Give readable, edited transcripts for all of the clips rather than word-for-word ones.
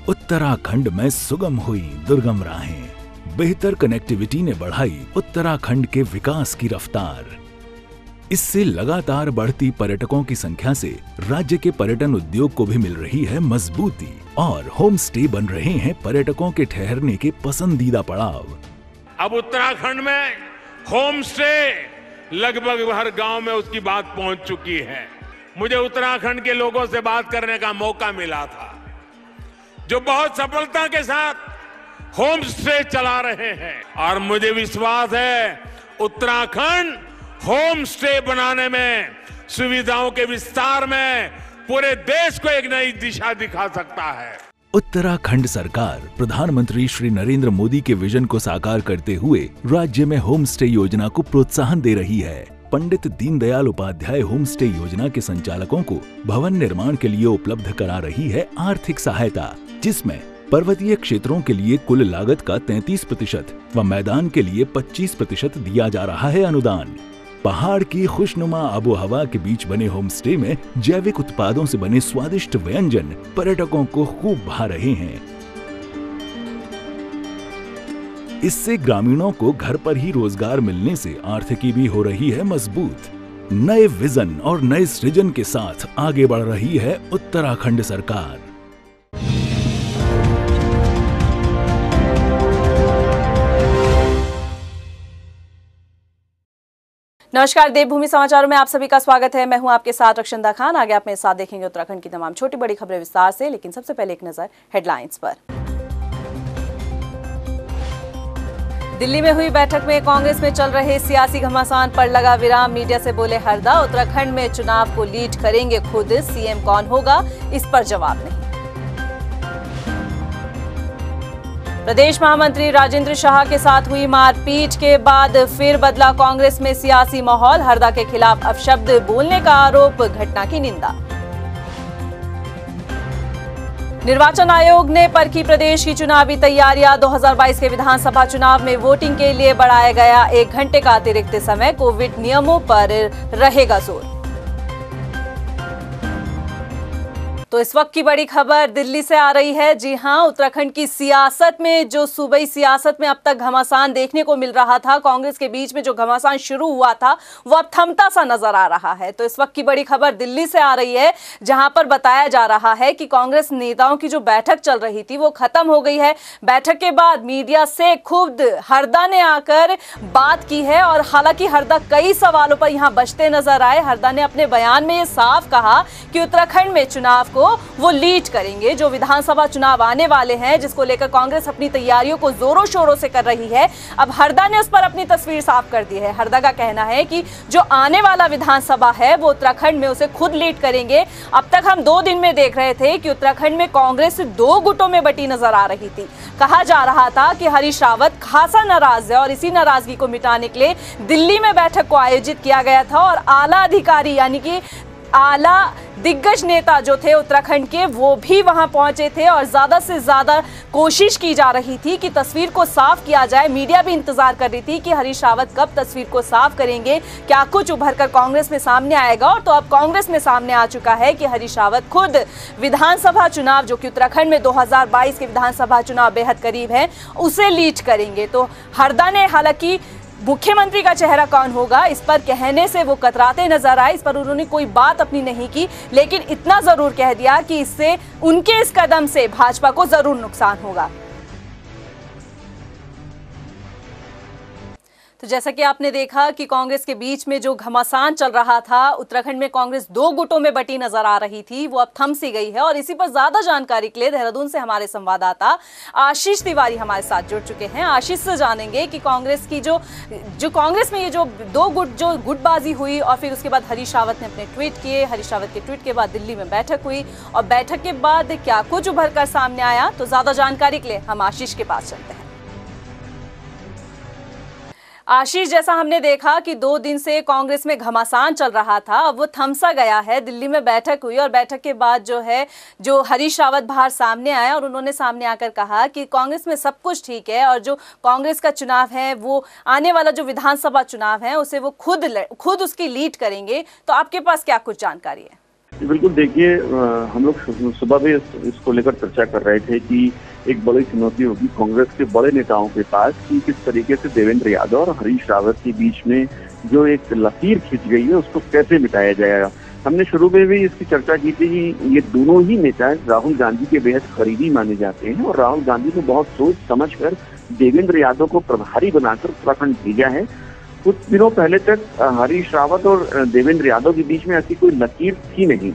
उत्तराखंड में सुगम हुई दुर्गम राहें। बेहतर कनेक्टिविटी ने बढ़ाई उत्तराखंड के विकास की रफ्तार। इससे लगातार बढ़ती पर्यटकों की संख्या से राज्य के पर्यटन उद्योग को भी मिल रही है मजबूती और होम स्टे बन रहे हैं पर्यटकों के ठहरने के पसंदीदा पड़ाव। अब उत्तराखंड में होम स्टे लगभग हर गांव में उसकी बात पहुंच चुकी है। मुझे उत्तराखंड के लोगों से बात करने का मौका मिला था, जो बहुत सफलता के साथ होम स्टे चला रहे हैं, और मुझे विश्वास है उत्तराखंड होम स्टे बनाने में, सुविधाओं के विस्तार में पूरे देश को एक नई दिशा दिखा सकता है। उत्तराखंड सरकार प्रधानमंत्री श्री नरेंद्र मोदी के विजन को साकार करते हुए राज्य में होम स्टे योजना को प्रोत्साहन दे रही है। पंडित दीनदयाल उपाध्याय होम स्टे योजना के संचालकों को भवन निर्माण के लिए उपलब्ध करा रही है आर्थिक सहायता, जिसमें पर्वतीय क्षेत्रों के लिए कुल लागत का 33% व मैदान के लिए 25% दिया जा रहा है अनुदान। पहाड़ की खुशनुमा आबो हवा के बीच बने होम स्टे में जैविक उत्पादों से बने स्वादिष्ट व्यंजन पर्यटकों को खूब भा रहे हैं। इससे ग्रामीणों को घर पर ही रोजगार मिलने से आर्थिकी भी हो रही है मजबूत। नए विजन और नए सृजन के साथ आगे बढ़ रही है उत्तराखंड सरकार। नमस्कार, देवभूमि समाचारों में आप सभी का स्वागत है। मैं हूं आपके साथ रक्षंदा खान। आगे आप मेरे साथ देखेंगे उत्तराखंड की तमाम छोटी बड़ी खबरें विस्तार से, लेकिन सबसे पहले एक नजर हेडलाइंस पर। दिल्ली में हुई बैठक में कांग्रेस में चल रहे सियासी घमासान पर लगा विराम। मीडिया से बोले हरदा, उत्तराखंड में चुनाव को लीड करेंगे खुद, सीएम कौन होगा इस पर जवाब नहीं। प्रदेश महामंत्री राजेंद्र शाह के साथ हुई मारपीट के बाद फिर बदला कांग्रेस में सियासी माहौल। हरदा के खिलाफ अपशब्द बोलने का आरोप, घटना की निंदा। निर्वाचन आयोग ने परखी प्रदेश की चुनावी तैयारियां। 2022 के विधानसभा चुनाव में वोटिंग के लिए बढ़ाया गया 1 घंटे का अतिरिक्त समय। कोविड नियमों पर रहेगा जोर। तो इस वक्त की बड़ी खबर दिल्ली से आ रही है। जी हां, उत्तराखंड की सियासत में जो सूबाई सियासत में अब तक घमासान देखने को मिल रहा था, कांग्रेस के बीच में जो घमासान शुरू हुआ था वो अब थमता सा नजर आ रहा है। तो इस वक्त की बड़ी खबर दिल्ली से आ रही है, जहां पर बताया जा रहा है कि कांग्रेस नेताओं की जो बैठक चल रही थी वो खत्म हो गई है। बैठक के बाद मीडिया से खुद हरदा ने आकर बात की है, और हालांकि हरदा कई सवालों पर यहां बचते नजर आए। हरदा ने अपने बयान में ये साफ कहा कि उत्तराखंड में चुनाव को वो लीड करेंगे। जो विधानसभा चुनाव आने वाले हैं, जिसको लेकर कांग्रेस अपनी तैयारियों को जोरों शोरों से कर रही है, अब हरदा ने उस पर अपनी तस्वीर साफ कर दी है। हरदा का कहना है कि जो आने वाला विधानसभा है वो उत्तराखंड में उसे खुद लीड करेंगे। अब तक हम 2 दिन में देख रहे थे कि उत्तराखंड में कांग्रेस 2 गुटों में बटी नजर आ रही थी। कहा जा रहा था कि हरीश रावत खासा नाराज है और इसी नाराजगी को मिटाने के लिए दिल्ली में बैठक को आयोजित किया गया था, और आला अधिकारी यानी कि आला दिग्गज नेता जो थे उत्तराखंड के, वो भी वहां पहुंचे थे, और ज्यादा से ज्यादा कोशिश की जा रही थी कि तस्वीर को साफ किया जाए। मीडिया भी इंतजार कर रही थी कि हरीश रावत कब तस्वीर को साफ करेंगे, क्या कुछ उभर कर कांग्रेस में सामने आएगा। और तो अब कांग्रेस में सामने आ चुका है कि हरीश रावत खुद विधानसभा चुनाव, जो कि उत्तराखंड में 2022 के विधानसभा चुनाव बेहद करीब है, उसे लीड करेंगे। तो हरदा ने, हालांकि मुख्यमंत्री का चेहरा कौन होगा इस पर कहने से वो कतराते नजर आए, इस पर उन्होंने कोई बात अपनी नहीं की, लेकिन इतना जरूर कह दिया कि इससे, उनके इस कदम से भाजपा को जरूर नुकसान होगा। तो जैसा कि आपने देखा कि कांग्रेस के बीच में जो घमासान चल रहा था, उत्तराखंड में कांग्रेस 2 गुटों में बटी नजर आ रही थी, वो अब थम सी गई है। और इसी पर ज्यादा जानकारी के लिए देहरादून से हमारे संवाददाता आशीष तिवारी हमारे साथ जुड़ चुके हैं। आशीष से जानेंगे कि कांग्रेस की जो कांग्रेस में ये जो 2 गुट जो गुटबाजी हुई, और फिर उसके बाद हरीश रावत ने अपने ट्वीट किए। हरीश रावत के ट्वीट के बाद दिल्ली में बैठक हुई, और बैठक के बाद क्या कुछ उभर कर सामने आया, तो ज्यादा जानकारी के लिए हम आशीष के पास चलते हैं। आशीष, जैसा हमने देखा कि 2 दिन से कांग्रेस में घमासान चल रहा था, अब वो थमसा गया है। दिल्ली में बैठक हुई, और बैठक के बाद जो हरीश रावत बाहर सामने आया, और उन्होंने सामने आकर कहा कि कांग्रेस में सब कुछ ठीक है, और जो कांग्रेस का चुनाव है, वो आने वाला जो विधानसभा चुनाव है, उसे वो खुद उसकी लीड करेंगे। तो आपके पास क्या कुछ जानकारी है? बिल्कुल देखिए, हम लोग सुबह भी इसको लेकर चर्चा कर रहे थे कि एक बड़ी चुनौती होगी कांग्रेस के बड़े नेताओं के पास कि किस तरीके से देवेंद्र यादव और हरीश रावत के बीच में जो एक लकीर खिंच गई है उसको कैसे मिटाया जाएगा। हमने शुरू में भी इसकी चर्चा की थी कि ये दोनों ही नेता राहुल गांधी के बेहद करीबी माने जाते हैं और राहुल गांधी ने बहुत सोच समझकर देवेंद्र यादव को प्रभारी बनाकर उत्तराखंड भेजा है। कुछ दिनों पहले तक हरीश रावत और देवेंद्र यादव के बीच में ऐसी कोई लकीर थी नहीं,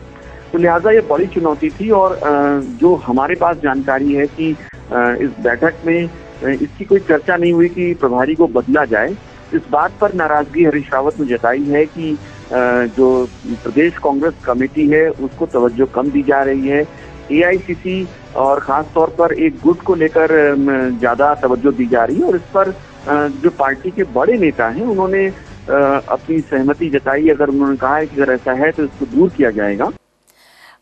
तो लिहाजा ये बड़ी चुनौती थी। और जो हमारे पास जानकारी है कि इस बैठक में इसकी कोई चर्चा नहीं हुई कि प्रभारी को बदला जाए। इस बात पर नाराजगी हरीश रावत ने जताई है कि जो प्रदेश कांग्रेस कमेटी है उसको तवज्जो कम दी जा रही है, एआईसीसी और खास तौर पर एक गुट को लेकर ज्यादा तवज्जो दी जा रही है। और इस पर जो पार्टी के बड़े नेता हैं उन्होंने अपनी सहमति जताई। अगर उन्होंने कहा है कि अगर ऐसा है तो इसको दूर किया जाएगा।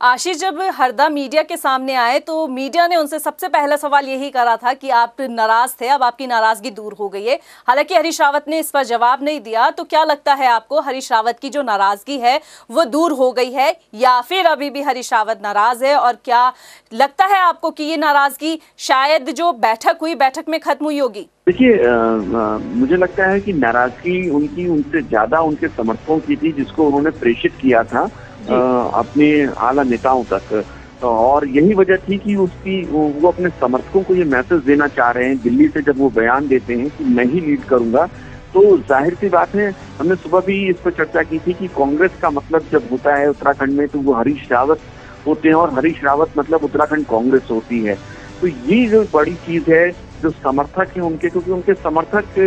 आशीष, जब हरदा मीडिया के सामने आए तो मीडिया ने उनसे सबसे पहला सवाल यही करा था कि आप नाराज थे, अब आपकी नाराजगी दूर हो गई है। हालांकि हरीश रावत ने इस पर जवाब नहीं दिया। तो क्या लगता है आपको, हरीश रावत की जो नाराजगी है वो दूर हो गई है या फिर अभी भी हरीश रावत नाराज है? और क्या लगता है आपको कि ये नाराजगी शायद जो बैठक हुई, बैठक में खत्म हुई होगी? देखिए, मुझे लगता है कि नाराजगी उनकी उनसे ज्यादा उनके समर्थकों की थी, जिसको उन्होंने प्रेषित किया था अपने आला नेताओं तक। और यही वजह थी कि वो अपने समर्थकों को ये मैसेज देना चाह रहे हैं। दिल्ली से जब वो बयान देते हैं कि मैं ही लीड करूंगा, तो जाहिर सी बात है, हमने सुबह भी इस पर चर्चा की थी कि कांग्रेस का मतलब जब होता है उत्तराखंड में तो वो हरीश रावत होते हैं और हरीश रावत मतलब उत्तराखंड कांग्रेस होती है। तो ये जो बड़ी चीज है, जो समर्थक है उनके, क्योंकि उनके समर्थक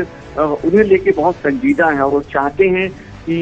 उन्हें लेके बहुत संजीदा है और वो चाहते हैं कि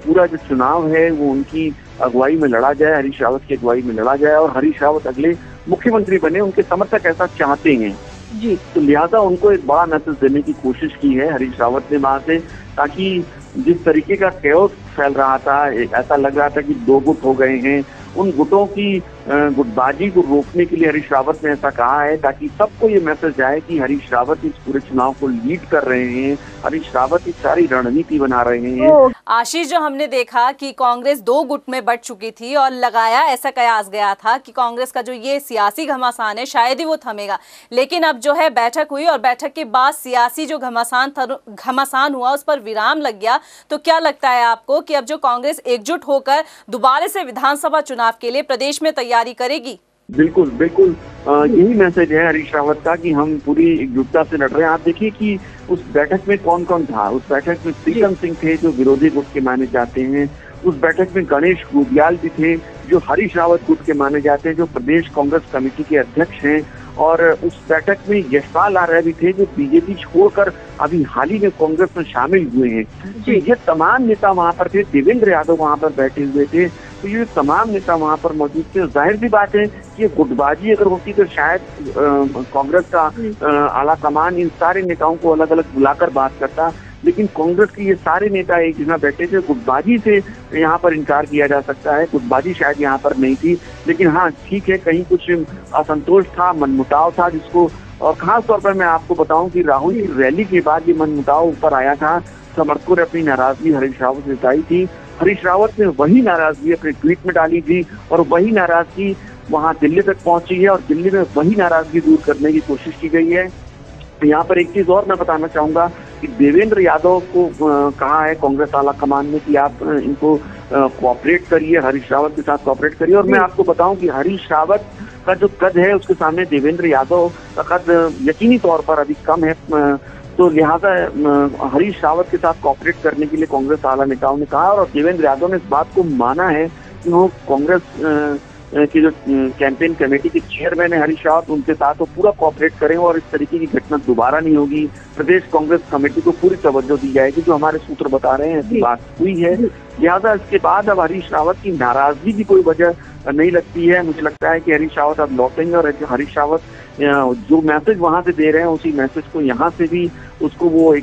पूरा जो चुनाव है वो उनकी अगुवाई में लड़ा जाए, हरीश रावत की अगुवाई में लड़ा जाए और हरीश रावत अगले मुख्यमंत्री बने। उनके समर्थक ऐसा चाहते हैं जी। तो लिहाजा उनको एक बड़ा मैसेज देने की कोशिश की है हरीश रावत ने वहां से, ताकि जिस तरीके का कैओस फैल रहा था, ऐसा लग रहा था कि दो गुट हो गए हैं, उन गुटों की गुटबाजी को रोकने के लिए हरीश रावत ने ऐसा कहा है, ताकि सबको ये मैसेज आए कि हरीश रावत इस पूरे चुनाव को लीड कर रहे हैं, हरीश रावत इस सारी रणनीति बना रहे हैं। आशीष, जो हमने देखा कि कांग्रेस दो गुट में बट चुकी थी और लगाया ऐसा कयास गया था कि कांग्रेस का जो ये सियासी घमासान है शायद ही वो थमेगा, लेकिन अब जो है बैठक हुई और बैठक के बाद सियासी जो घमासान हुआ उस पर विराम लग गया। तो क्या लगता है आपको कि अब जो कांग्रेस एकजुट होकर दोबारा से विधानसभा चुनाव के लिए प्रदेश में तैयारी करेगी? बिल्कुल बिल्कुल, यही मैसेज है हरीश रावत का कि हम पूरी एकजुटता से लड़ रहे हैं। आप देखिए कि उस बैठक में कौन कौन था। उस बैठक में प्रीतम सिंह थे जो विरोधी गुट के माने जाते हैं। उस बैठक में गणेश गोबियाल भी थे जो हरीश रावत गुट के माने जाते हैं, जो प्रदेश कांग्रेस कमेटी के अध्यक्ष हैं। और उस बैठक में यशपाल आर्य भी थे जो बीजेपी छोड़कर अभी हाल ही में कांग्रेस में शामिल हुए हैं। तो ये तमाम नेता वहां पर थे, देवेंद्र यादव वहां पर बैठे हुए थे। तो ये तमाम नेता वहां पर मौजूद थे। जाहिर सी बात है कि गुटबाजी अगर होती तो शायद कांग्रेस का आला कमान इन सारे नेताओं को अलग अलग बुलाकर बात करता, लेकिन कांग्रेस के ये सारे नेता एक जगह बैठे थे। गुटबाजी से यहाँ पर इनकार किया जा सकता है, गुटबाजी शायद यहाँ पर नहीं थी, लेकिन हाँ ठीक है, कहीं कुछ असंतोष था, मनमुटाव था, जिसको और खास तौर पर मैं आपको बताऊं कि राहुल की रैली के बाद ये मनमुटाव ऊपर आया था। समर्थकों ने अपनी नाराजगी हरीश रावत से जताई थी। हरीश रावत ने वही नाराजगी अपने ट्वीट में डाली थी और वही नाराजगी वहां दिल्ली तक पहुंची है और दिल्ली में वही नाराजगी दूर करने की कोशिश की गई है। यहाँ पर एक चीज और मैं बताना चाहूंगा कि देवेंद्र यादव को कहा है कांग्रेस आला कमान ने कि आप इनको कोऑपरेट करिए, हरीश रावत के साथ कोऑपरेट करिए। और मैं आपको बताऊं कि हरीश रावत का जो कद है उसके सामने देवेंद्र यादव का कद यकीनी तौर पर अभी कम है। तो लिहाजा हरीश रावत के साथ कोऑपरेट करने के लिए कांग्रेस आला नेताओं ने कहा और देवेंद्र यादव ने इस बात को माना है कि वो कांग्रेस की जो कैंपेन कमेटी के चेयरमैन है हरीश रावत, उनके साथ वो पूरा कोऑपरेट करें और इस तरीके की घटना दोबारा नहीं होगी। प्रदेश कांग्रेस कमेटी को पूरी तवज्जो दी जाएगी, जो हमारे सूत्र बता रहे हैं ऐसी बात हुई है। लिहाजा इसके बाद अब हरीश रावत की नाराजगी की कोई वजह नहीं लगती है। मुझे लगता है कि हरीश रावत अब लौटेंगे और हरीश रावत जो मैसेज वहां से दे रहे हैं उसी मैसेज को यहाँ से भी उसको वो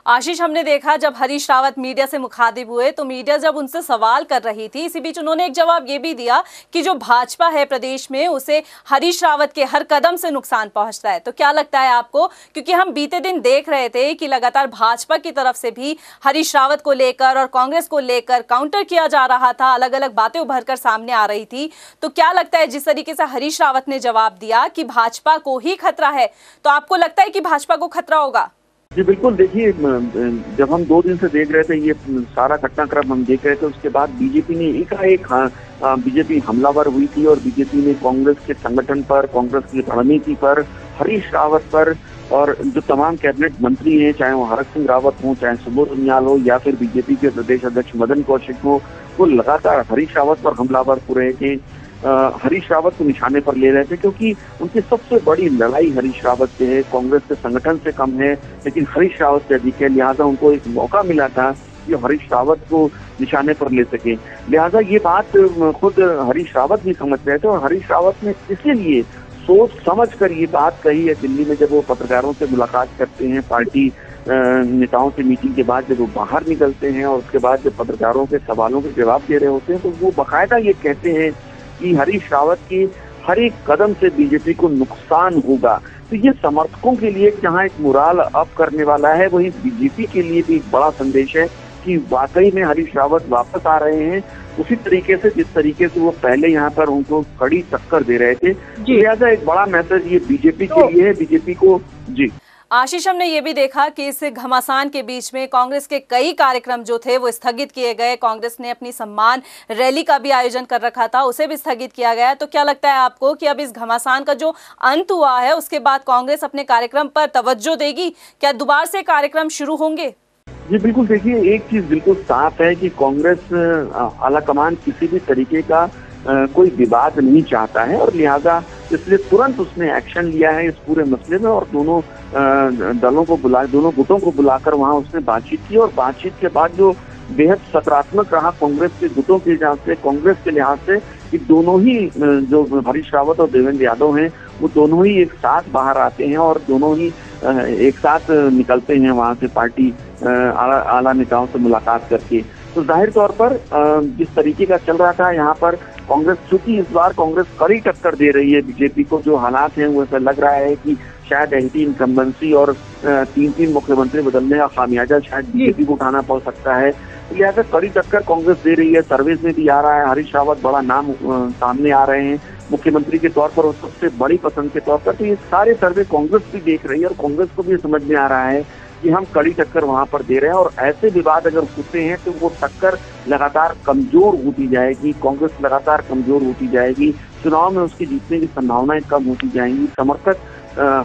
आशीष, हमने देखा जब हरीश रावत मीडिया से मुखातिब हुए तो मीडिया जब उनसे सवाल कर रही थी, इसी बीच उन्होंने एक जवाब ये भी दिया कि जो भाजपा है प्रदेश में उसे हरीश रावत के हर कदम से नुकसान पहुंचता है। तो क्या लगता है आपको, क्योंकि हम बीते दिन देख रहे थे कि लगातार भाजपा की तरफ से भी हरीश रावत को लेकर और कांग्रेस को लेकर काउंटर किया जा रहा था, अलग अलग बातें उभर कर सामने आ रही थी। तो क्या लगता है जिस तरीके से हरीश रावत ने जवाब दिया कि भाजपा को ही खतरा है, तो आपको लगता है कि भाजपा को खतरा होगा? जी बिल्कुल, देखिए जब हम 2 दिन से देख रहे थे ये सारा घटनाक्रम हम देख रहे थे, उसके बाद बीजेपी ने एकाएक बीजेपी हमलावर हुई थी और बीजेपी ने कांग्रेस के संगठन पर, कांग्रेस की रणनीति पर, हरीश रावत पर और जो तमाम कैबिनेट मंत्री हैं, चाहे वो हरक सिंह रावत हो, चाहे सुबोध उनियाल हो या फिर बीजेपी के प्रदेश अध्यक्ष मदन कौशिक हो, वो लगातार हरीश रावत पर हमलावर हो रहे थे, हरीश रावत को निशाने पर ले रहे थे, क्योंकि उनकी सबसे बड़ी लड़ाई हरीश रावत से है, कांग्रेस के संगठन से कम है लेकिन हरीश रावत से अधिक है। लिहाजा उनको एक मौका मिला था कि हरीश रावत को निशाने पर ले सके। लिहाजा ये बात खुद हरीश रावत भी समझ रहे थे और हरीश रावत ने इसीलिए सोच समझ कर ये बात कही है। दिल्ली में जब वो पत्रकारों से मुलाकात करते हैं, पार्टी नेताओं से मीटिंग के बाद जब वो बाहर निकलते हैं और उसके बाद जब पत्रकारों के सवालों के जवाब दे रहे होते हैं, तो वो बाकायदा ये कहते हैं कि हरीश रावत की हर एक कदम से बीजेपी को नुकसान होगा। तो ये समर्थकों के लिए जहां एक मोराल अप करने वाला है, वही बीजेपी के लिए भी एक बड़ा संदेश है कि वाकई में हरीश रावत वापस आ रहे हैं उसी तरीके से जिस तरीके से वो पहले यहाँ पर उनको कड़ी टक्कर दे रहे थे। लिहाजा एक बड़ा मैसेज ये बीजेपी के लिए है, बीजेपी को। जी आशीष, हमने ये भी देखा कि इस घमासान के बीच में कांग्रेस के कई कार्यक्रम जो थे वो स्थगित किए गए। कांग्रेस ने अपनी सम्मान रैली का भी आयोजन कर रखा था, उसे भी स्थगित किया गया। तो क्या लगता है आपको कि अब इस घमासान का जो अंत हुआ है उसके बाद कांग्रेस अपने कार्यक्रम पर तवज्जो देगी? क्या दोबारा से कार्यक्रम शुरू होंगे? जी बिल्कुल, देखिए एक चीज बिल्कुल साफ है कि कांग्रेस आलाकमान किसी भी तरीके का कोई विवाद नहीं चाहता है और लिहाजा इसलिए तुरंत उसने एक्शन लिया है इस पूरे मसले में और दोनों दलों को दोनों गुटों को बुलाकर वहां उसने बातचीत की और बातचीत के बाद जो बेहद सकारात्मक रहा कांग्रेस के गुटों के लिहाज से, कांग्रेस के लिहाज से कि दोनों ही जो हरीश रावत और देवेंद्र यादव हैं वो दोनों ही एक साथ बाहर आते हैं और दोनों ही एक साथ निकलते हैं वहां से पार्टी आला नेताओं से मुलाकात करके। तो जाहिर तौर पर जिस तरीके का चल रहा था यहाँ पर कांग्रेस, चूंकि इस बार कांग्रेस कड़ी टक्कर दे रही है बीजेपी को, जो हालात हैं वो ऐसा लग रहा है कि शायद एंटी इनकम्बेंसी और 3 मुख्यमंत्री बदलने का खामियाजा शायद बीजेपी को उठाना पड़ सकता है। लिहाजा कड़ी टक्कर कांग्रेस दे रही है। सर्विस में भी आ रहा है, हरीश रावत बड़ा नाम सामने आ रहे हैं मुख्यमंत्री के तौर पर और सबसे बड़ी पसंद के तौर पर। तो ये सारे सर्वे कांग्रेस भी देख रही है और कांग्रेस को भी समझ में आ रहा है कि हम कड़ी टक्कर वहां पर दे रहे हैं और ऐसे विवाद अगर होते हैं तो वो टक्कर लगातार कमजोर होती जाएगी, कांग्रेस लगातार कमजोर होती जाएगी, चुनाव में उसकी जीतने की संभावनाएं कम होती जाएंगी, समर्थक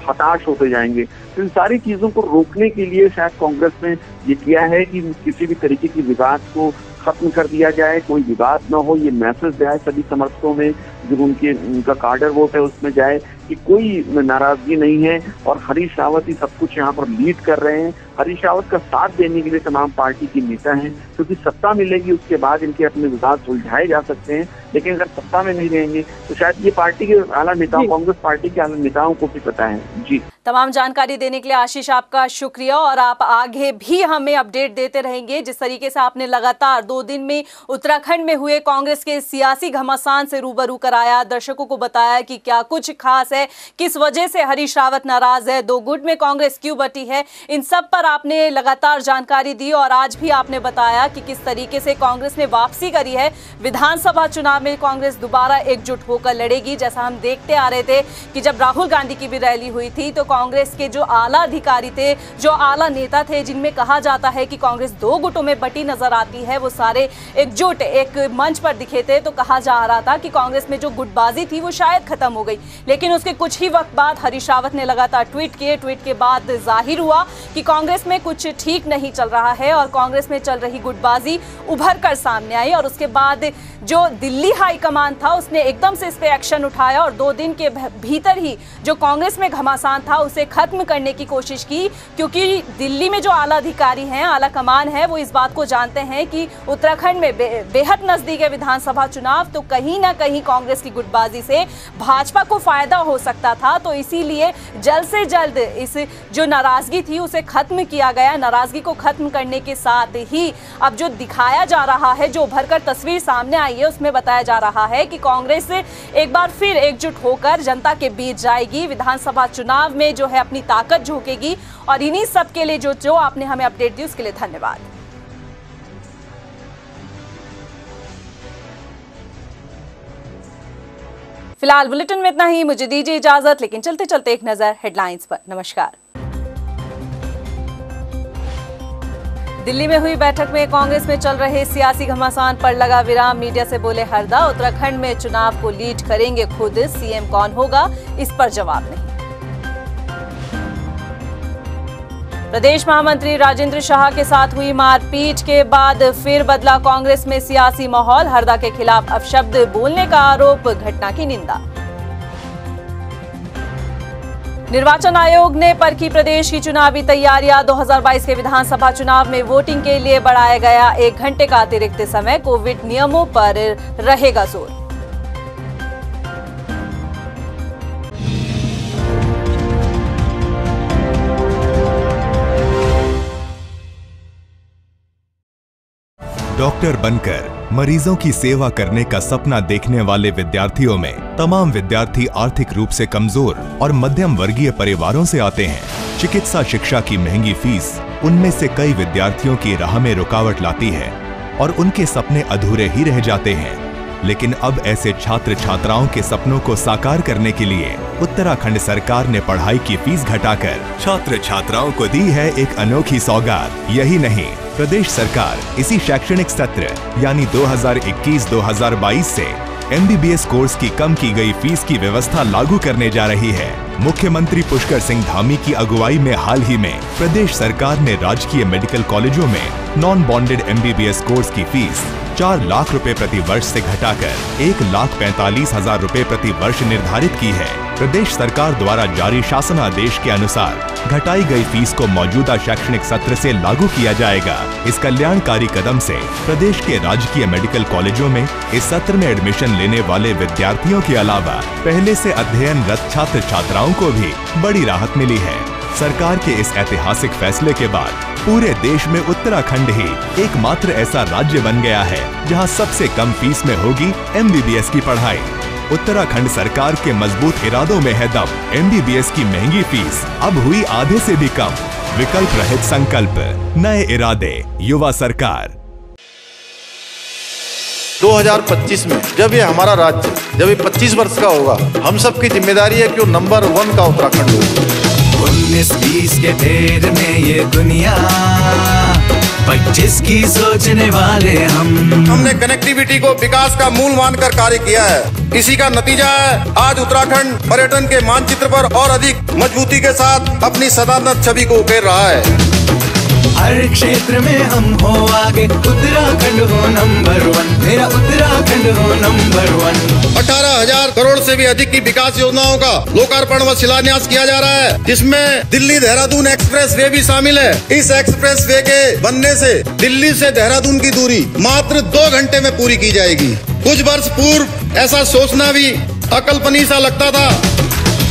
हताश होते जाएंगे। तो इन सारी चीजों को रोकने के लिए शायद कांग्रेस ने ये किया है कि किसी भी तरीके की विवाद को खत्म कर दिया जाए, कोई विवाद न हो, ये मैसेज जाए सभी समर्थकों में, जो उनका कार्डर वोट है उसमें जाए कि कोई नाराजगी नहीं है और हरीश रावत ही सब कुछ यहाँ पर लीड कर रहे हैं। हरीश रावत का साथ देने के लिए तमाम पार्टी के नेता हैं, क्योंकि सत्ता मिलेगी उसके बाद इनके अपने विवाद सुलझाए जा सकते हैं, लेकिन अगर सत्ता में नहीं रहेंगे तो शायद ये पार्टी के आला नेताओं, कांग्रेस पार्टी के आला नेताओं को भी पता है। जी, तमाम जानकारी देने के लिए आशीष आपका शुक्रिया और आप आगे भी हमें अपडेट देते रहेंगे। जिस तरीके से आपने लगातार 2 दिन में उत्तराखंड में हुए कांग्रेस के सियासी घमासान से रूबरू कराया, दर्शकों को बताया कि क्या कुछ खास है, किस वजह से हरीश रावत नाराज है, 2 गुट में कांग्रेस क्यों बटी है, इन सब पर आपने लगातार जानकारी दी और आज भी आपने बताया कि किस तरीके से कांग्रेस ने वापसी करी है। विधानसभा चुनाव में कांग्रेस दोबारा एकजुट होकर लड़ेगी। जैसा हम देखते आ रहे थे कि जब राहुल गांधी की भी रैली हुई थी तो कांग्रेस के जो आला अधिकारी थे, जो आला नेता थे, जिनमें कहा जाता है कि कांग्रेस 2 गुटों में बटी नजर आती है, वो सारे एकजुट एक मंच पर दिखे थे। तो कहा जा रहा था कि कांग्रेस में जो गुटबाजी थी वो शायद खत्म हो गई, लेकिन उसके कुछ ही वक्त बाद हरीश रावत ने लगातार ट्वीट किए। ट्वीट के बाद जाहिर हुआ कि कांग्रेस में कुछ ठीक नहीं चल रहा है और कांग्रेस में चल रही गुटबाजी उभर कर सामने आई और उसके बाद जो दिल्ली हाईकमान था उसने एकदम से इस पे एक्शन उठाया और 2 दिन के भीतर ही जो कांग्रेस में घमासान था उसे खत्म करने की कोशिश की, क्योंकि दिल्ली में जो आला अधिकारी हैं, आला कमान है, वो इस बात को जानते हैं कि उत्तराखंड में बेहद नजदीक है विधानसभा चुनाव, तो कहीं ना कहीं कांग्रेस की गुटबाजी से भाजपा को फायदा हो सकता था। तो इसीलिए जल्द से जल्द इस जो नाराजगी थी उसे खत्म किया गया। नाराजगी को खत्म करने के साथ ही अब जो दिखाया जा रहा है, जो उभरकर तस्वीर सामने आई है, उसमें बताया जा रहा है कि कांग्रेस एक बार फिर एकजुट होकर जनता के बीच जाएगी, विधानसभा चुनाव में जो है अपनी ताकत झोंकेगी। और इन्हीं सब के लिए जो आपने हमें अपडेट दी उसके लिए धन्यवाद। फिलहाल बुलेटिन में इतना ही, मुझे दीजिए इजाजत, लेकिन चलते चलते एक नजर हेडलाइंस पर। नमस्कार। दिल्ली में हुई बैठक में कांग्रेस में चल रहे सियासी घमासान पर लगा विराम। मीडिया से बोले हरदा, उत्तराखंड में चुनाव को लीड करेंगे खुद, सीएम कौन होगा इस पर जवाब नहीं। प्रदेश महामंत्री राजेंद्र शाह के साथ हुई मारपीट के बाद फिर बदला कांग्रेस में सियासी माहौल। हरदा के खिलाफ अपशब्द बोलने का आरोप, घटना की निंदा। निर्वाचन आयोग ने परखी प्रदेश की चुनावी तैयारियां। 2022 के विधानसभा चुनाव में वोटिंग के लिए बढ़ाया गया 1 घंटे का अतिरिक्त समय। कोविड नियमों पर रहेगा जोर। डॉक्टर बनकर मरीजों की सेवा करने का सपना देखने वाले विद्यार्थियों में तमाम विद्यार्थी आर्थिक रूप से कमजोर और मध्यम वर्गीय परिवारों से आते हैं। चिकित्सा शिक्षा की महंगी फीस उनमें से कई विद्यार्थियों की राह में रुकावट लाती है और उनके सपने अधूरे ही रह जाते हैं। लेकिन अब ऐसे छात्र छात्राओं के सपनों को साकार करने के लिए उत्तराखंड सरकार ने पढ़ाई की फीस घटाकर छात्र छात्राओं को दी है एक अनोखी सौगात। यही नहीं, प्रदेश सरकार इसी शैक्षणिक सत्र यानी 2021-2022 से MBBS कोर्स की कम की गई फीस की व्यवस्था लागू करने जा रही है। मुख्यमंत्री पुष्कर सिंह धामी की अगुवाई में हाल ही में प्रदेश सरकार ने राजकीय मेडिकल कॉलेजों में नॉन बॉन्डेड MBBS कोर्स की फीस 4 लाख रुपए प्रति वर्ष से घटाकर 1,45,000 रुपए प्रति वर्ष निर्धारित की है। प्रदेश सरकार द्वारा जारी शासनादेश के अनुसार घटाई गई फीस को मौजूदा शैक्षणिक सत्र से लागू किया जाएगा। इस कल्याणकारी कदम से प्रदेश के राजकीय मेडिकल कॉलेजों में इस सत्र में एडमिशन लेने वाले विद्यार्थियों के अलावा पहले से अध्ययनरत छात्र छात्राओं को भी बड़ी राहत मिली है। सरकार के इस ऐतिहासिक फैसले के बाद पूरे देश में उत्तराखंड ही एकमात्र ऐसा राज्य बन गया है जहां सबसे कम फीस में होगी MBBS की पढ़ाई। उत्तराखंड सरकार के मजबूत इरादों में है दम। MBBS की महंगी फीस अब हुई आधे से भी कम। विकल्प रहित संकल्प, नए इरादे, युवा सरकार। 2025 में जब ये हमारा राज्य जब ये 25 वर्ष का होगा, हम सब की जिम्मेदारी है कि वो नंबर 1 का उत्तराखंड हो। 19-20 के फेर में ये दुनिया 25 की सोचने वाले हमने कनेक्टिविटी को विकास का मूल मानकर कार्य किया है। इसी का नतीजा है आज उत्तराखंड पर्यटन के मानचित्र पर और अधिक मजबूती के साथ अपनी सदानत छवि को उकेर रहा है। हर क्षेत्र में हम हो आगे, उत्तराखंड हो नंबर 1, मेरा उत्तराखंड हो नंबर 1। 18,000 करोड़ से भी अधिक की विकास योजनाओं का लोकार्पण व शिलान्यास किया जा रहा है, जिसमें दिल्ली देहरादून एक्सप्रेस वे भी शामिल है। इस एक्सप्रेस वे के बनने से दिल्ली से देहरादून की दूरी मात्र 2 घंटे में पूरी की जाएगी। कुछ वर्ष पूर्व ऐसा सोचना भी अकल्पनीय सा लगता था।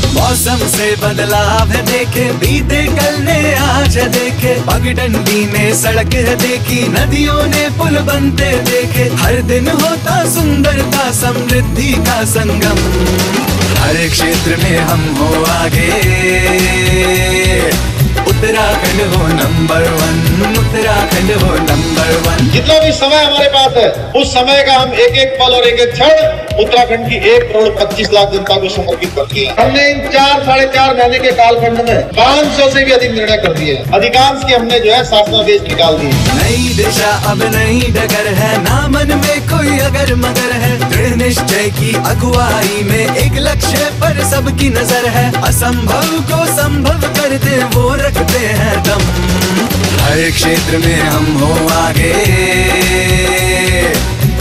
मौसम से बदलाव है देखे, बीते कल ने आज देखे, पगडंडी ने सड़क है देखी, नदियों ने पुल बनते देखे। हर दिन होता सुंदरता समृद्धि का संगम, हर क्षेत्र में हम हो आगे, उत्तराखंड हो नंबर 1, उत्तराखंड हो नंबर 1। जितना भी समय हमारे पास है, उस समय का हम एक एक पल और एक एक क्षण उत्तराखंड की 1 करोड़ 25 लाख जनता को समर्पित कर दिया। हमने इन 4-4.5 महीने के कालखंड में 500 से भी अधिक निर्णय कर दिए। अधिकांश की हमने जो है शासनादेश निकाल दिए। नई दिशा अब नई डगर है, ना मन में कोई अगर मगर है, दृढ़ निश्चय की अगुवाई में एक लक्ष्य पर सबकी नजर है। असंभव को संभव करते वो रखते हैं दम, हर क्षेत्र में हम हो आगे,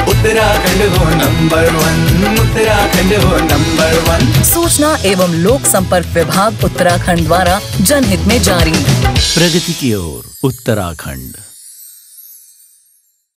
उत्तराखंड हो नंबर 1, उत्तराखंड हो नंबर 1। सूचना एवं लोक संपर्क विभाग उत्तराखंड द्वारा जनहित में जारी। प्रगति की ओर उत्तराखंड।